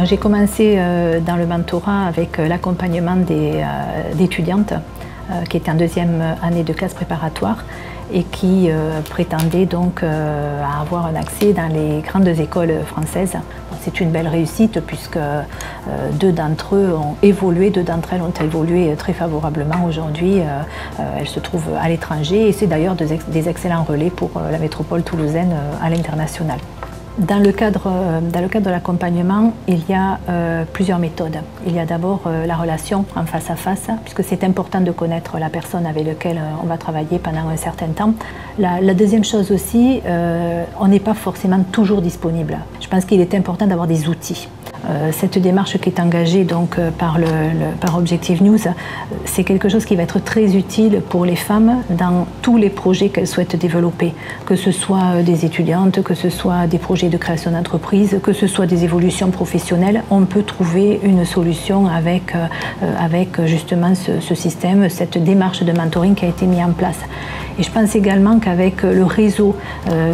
J'ai commencé dans le mentorat avec l'accompagnement d'étudiantes qui étaient en deuxième année de classe préparatoire et qui prétendaient donc à avoir un accès dans les grandes écoles françaises. C'est une belle réussite puisque deux d'entre elles ont évolué très favorablement aujourd'hui. Elles se trouvent à l'étranger et c'est d'ailleurs des excellents relais pour la métropole toulousaine à l'international. Dans le cadre de l'accompagnement, il y a plusieurs méthodes. Il y a d'abord la relation en face à face, puisque c'est important de connaître la personne avec laquelle on va travailler pendant un certain temps. La deuxième chose aussi, on n'est pas forcément toujours disponible. Je pense qu'il est important d'avoir des outils. Cette démarche qui est engagée donc, par Objective News, c'est quelque chose qui va être très utile pour les femmes dans tous les projets qu'elles souhaitent développer, que ce soit des étudiantes, que ce soit des projets de création d'entreprise, que ce soit des évolutions professionnelles. On peut trouver une solution avec justement ce système, cette démarche de mentoring qui a été mise en place. Et je pense également qu'avec le réseau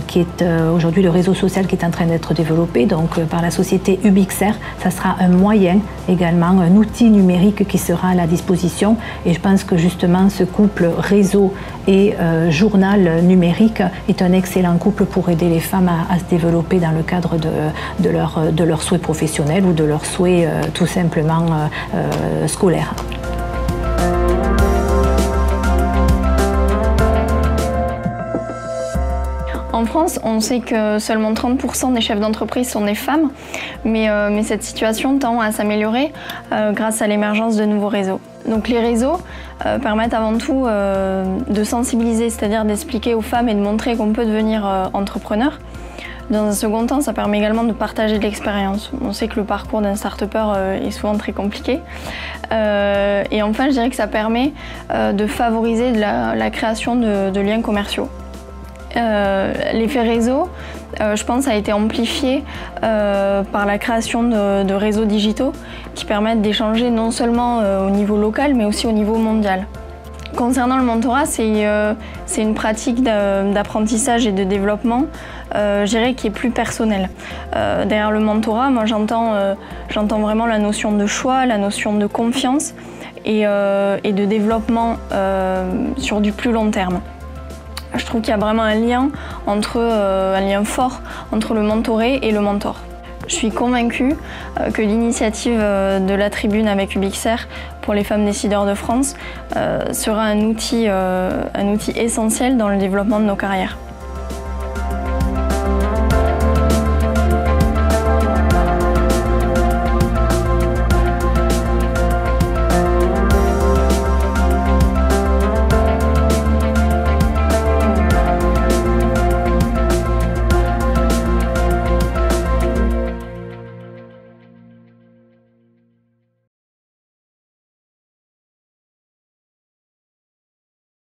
qui est aujourd'hui le réseau social qui est en train d'être développé, donc par la société Ubixer, ça sera un moyen également, un outil numérique qui sera à la disposition. Et je pense que justement ce couple réseau et journal numérique est un excellent couple pour aider les femmes à se développer dans le cadre de leurs souhaits professionnels ou de leurs souhaits tout simplement scolaires. En France, on sait que seulement 30% des chefs d'entreprise sont des femmes, mais cette situation tend à s'améliorer grâce à l'émergence de nouveaux réseaux. Donc les réseaux permettent avant tout de sensibiliser, c'est-à-dire d'expliquer aux femmes et de montrer qu'on peut devenir entrepreneur. Dans un second temps, ça permet également de partager de l'expérience. On sait que le parcours d'un start-upper est souvent très compliqué. Et enfin, je dirais que ça permet de favoriser la création de liens commerciaux. L'effet réseau, je pense, a été amplifié par la création de réseaux digitaux qui permettent d'échanger non seulement au niveau local mais aussi au niveau mondial. Concernant le mentorat, c'est une pratique d'apprentissage et de développement, je dirais, qui est plus personnelle. Derrière le mentorat, moi j'entends vraiment la notion de choix, la notion de confiance et de développement sur du plus long terme. Je trouve qu'il y a vraiment un lien fort entre le mentoré et le mentor. Je suis convaincue que l'initiative de la tribune avec Ubixer pour les femmes décideurs de France sera un outil essentiel dans le développement de nos carrières.